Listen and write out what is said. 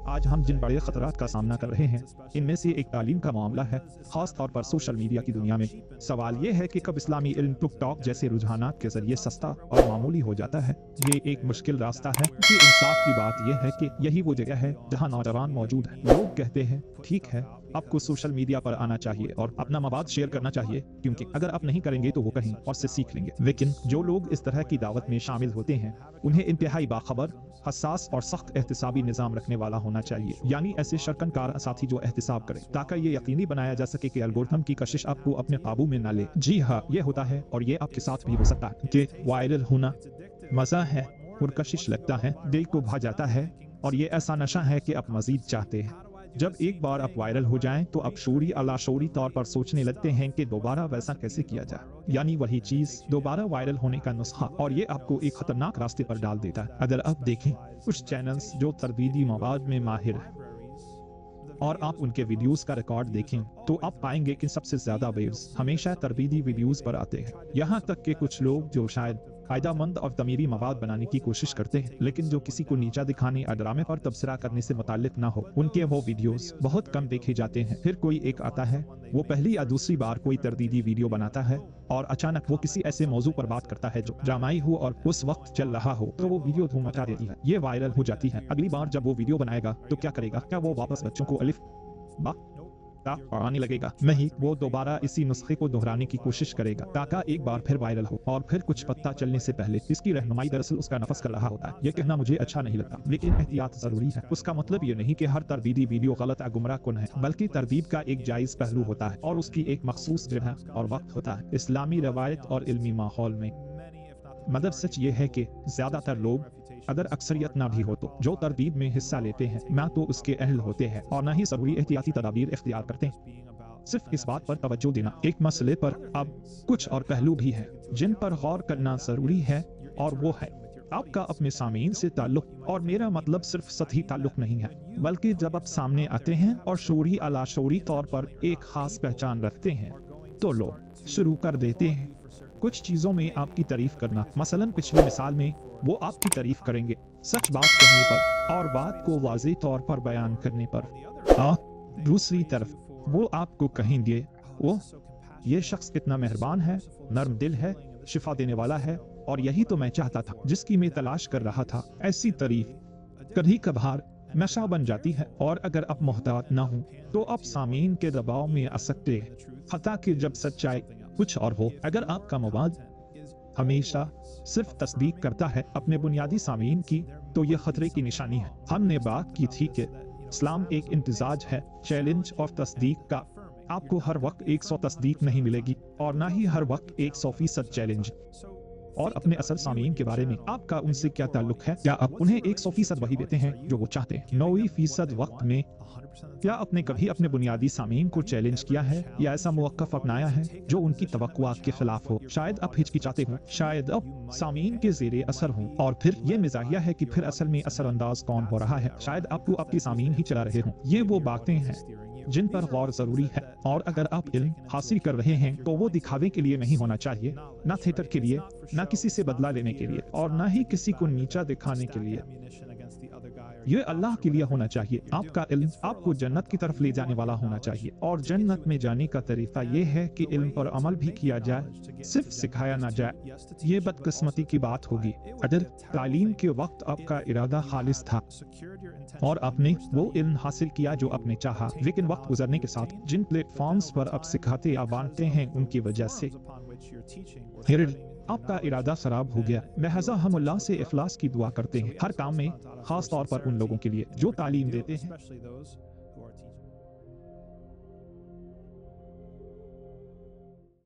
آج ہم جن بڑے خطرات کا سامنا کر رہے ہیں ان میں سے ایک تعلیم کا معاملہ ہے، خاص طور پر سوشل میڈیا کی دنیا میں۔ سوال یہ ہے کہ کب اسلامی علم ٹک ٹاک جیسے رجحانات کے ذریعے سستا اور معمولی ہو جاتا ہے۔ یہ ایک مشکل راستہ ہے کہ انصاف کی بات یہ ہے کہ یہی وہ جگہ ہے جہاں نوجوان موجود ہیں۔ لوگ کہتے ہیں ٹھیک ہے، آپ کو سوشل میڈیا پر آنا چاہیے اور اپنا مواد شیئر کرنا چاہیے، کیونکہ اگر آپ نہیں کریں گے تو وہ کہیں اور سے سیکھ لیں گے۔ لیکن جو لوگ اس طرح کی دعوت میں شامل ہوتے ہیں انہیں انتہائی باخبر، حساس اور سخت احتسابی نظام رکھنے والا ہونا چاہیے، یعنی ایسے شرکن کار ساتھی جو احتساب کرے تاکہ یہ یقینی بنایا جا سکے کہ الگورتھم کی کشش آپ کو اپنے قابو میں نہ لے۔ جی ہاں، یہ ہوتا ہے اور یہ آپ کے ساتھ بھی ہو سکتا ہے کہ وائرل ہونا مزہ ہے، پرکشش لگتا ہے، دل کو بھا جاتا ہے اور یہ ایسا نشہ ہے کہ آپ مزید چاہتے ہیں۔ جب ایک بار آپ وائرل ہو جائیں تو آپ شعوری لاشعوری طور پر سوچنے لگتے ہیں کہ دوبارہ ویسا کیسے کیا جائے، یعنی وہی چیز دوبارہ وائرل ہونے کا نسخہ، اور یہ آپ کو ایک خطرناک راستے پر ڈال دیتا ہے۔ اگر آپ دیکھیں کچھ چینلز جو تردیدی مواد میں ماہر ہیں اور آپ ان کے ویڈیوز کا ریکارڈ دیکھیں تو آپ پائیں گے کہ سب سے زیادہ ویوز ہمیشہ تردیدی ویڈیوز پر آتے ہیں، یہاں تک کہ کچھ لوگ جو شاید فائدہ مند اور تعمیری مواد بنانے کی کوشش کرتے ہیں لیکن جو کسی کو نیچا دکھانے یا ڈرامے پر تبصرہ کرنے سے متعلق نہ ہو، ان کے وہ ویڈیوز بہت کم دیکھے جاتے ہیں۔ پھر کوئی ایک آتا ہے، وہ پہلی یا دوسری بار کوئی تردیدی ویڈیو بناتا ہے اور اچانک وہ کسی ایسے موضوع پر بات کرتا ہے جو ڈرامائی ہو اور اس وقت چل رہا ہو تو وہ ویڈیو دھوم مچا دیتی ہے، یہ وائرل ہو جاتی ہے۔ اگلی بار جب وہ ویڈیو بنائے گا تو کیا کرے گا؟ کیا وہ واپس بچوں کو الف با تا پڑھانے لگے گا؟ نہیں، وہ دوبارہ اسی نسخے کو دہرانے کی کوشش کرے گا تاکہ ایک بار پھر وائرل ہو، اور پھر کچھ پتہ چلنے سے پہلے اس کی رہنمائی دراصل اس کا نفس کر رہا ہوتا ہے۔ یہ کہنا مجھے اچھا نہیں لگتا لیکن احتیاط ضروری ہے۔ اس کا مطلب یہ نہیں کہ ہر تردیدی ویڈیو غلط یا گمراہ کن ہے، بلکہ تردید کا ایک جائز پہلو ہوتا ہے اور اس کی ایک مخصوص جگہ اور وقت ہوتا ہے۔ اسلامی روایت اور علمی ماحول میں مطلب سچ یہ ہے کہ زیادہ تر لوگ، اگر اکثریت نہ بھی ہو تو، جو تردید میں حصہ لیتے ہیں نہ تو اس کے اہل ہوتے ہیں اور نہ ہی ضروری احتیاطی تدابیر اختیار کرتے ہیں۔ صرف اس بات پر توجہ دینا ایک مسئلے پر اب کچھ اور پہلو بھی ہیں جن پر غور کرنا ضروری ہے، اور وہ ہے آپ کا اپنے سامعین سے تعلق، اور میرا مطلب صرف سطحی تعلق نہیں ہے، بلکہ جب آپ سامنے آتے ہیں اور شعوری لاشعوری طور پر ایک خاص پہچان رکھتے ہیں تو لوگ شروع کر دیتے ہیں کچھ چیزوں میں آپ کی تعریف کرنا۔ مثلا پچھلی مثال میں وہ آپ کی تعریف کریں گے سچ بات کہنے پر اور بات کو واضح طور پر بیان کرنے پر، دوسری طرف وہ آپ کو کہیں گے وہ یہ شخص کتنا مہربان ہے، نرم دل ہے، شفا دینے والا ہے، اور یہی تو میں چاہتا تھا جس کی میں تلاش کر رہا تھا۔ ایسی تعریف کبھی کبھار نشہ بن جاتی ہے، اور اگر آپ محتاط نہ ہوں تو آپ سامعین کے دباؤ میں آ سکتے ہیں، حتیٰ کہ جب سچائی کچھ اور ہو۔ اگر آپ کا مواد ہمیشہ صرف تصدیق کرتا ہے اپنے بنیادی سامعین کی تو یہ خطرے کی نشانی ہے۔ ہم نے بات کی تھی کہ اسلام ایک امتزاج ہے چیلنج اور تصدیق کا۔ آپ کو ہر وقت 100 تصدیق نہیں ملے گی اور نہ ہی ہر وقت 100% چیلنج۔ اور اپنے اصل سامعین کے بارے میں آپ کا ان سے کیا تعلق ہے؟ کیا آپ انہیں 100% وہی دیتے ہیں جو وہ چاہتے ہیں؟ 90% وقت میں کیا آپ نے کبھی اپنے بنیادی سامعین کو چیلنج کیا ہے یا ایسا موقف اپنایا ہے جو ان کی توقعات کے خلاف ہو؟ شاید آپ ہچکچاتے ہوں، شاید آپ سامعین کے زیر اثر ہوں، اور پھر یہ مزاحیہ ہے کہ پھر اصل میں اثر انداز کون ہو رہا ہے؟ شاید آپ کو آپ کی سامعین ہی چلا رہے ہوں۔ یہ وہ باتیں ہیں جن پر غور ضروری ہے، اور اگر آپ علم حاصل کر رہے ہیں تو وہ دکھاوے کے لیے نہیں ہونا چاہیے، نہ تھیٹر کے لیے، نہ کسی سے بدلہ لینے کے لیے، اور نہ ہی کسی کو نیچا دکھانے کے لیے۔ یہ اللہ کے لیے ہونا چاہیے۔ آپ کا علم آپ کو جنت کی طرف لے جانے والا ہونا چاہیے، اور جنت میں جانے کا طریقہ یہ ہے کہ علم پر عمل بھی کیا جائے، صرف سکھایا نہ جائے۔ یہ بدقسمتی کی بات ہوگی اگر تعلیم کے وقت آپ کا ارادہ خالص تھا اور آپ نے وہ علم حاصل کیا جو آپ نے چاہا، لیکن وقت گزرنے کے ساتھ جن پلیٹ فارمز پر آپ سکھاتے یا بانٹتے ہیں ان کی وجہ سے آپ کا ارادہ خراب ہو گیا۔ لہذا ہم اللہ سے اخلاص کی دعا کرتے ہیں ہر کام میں، خاص طور پر ان لوگوں کے لیے جو تعلیم دیتے ہیں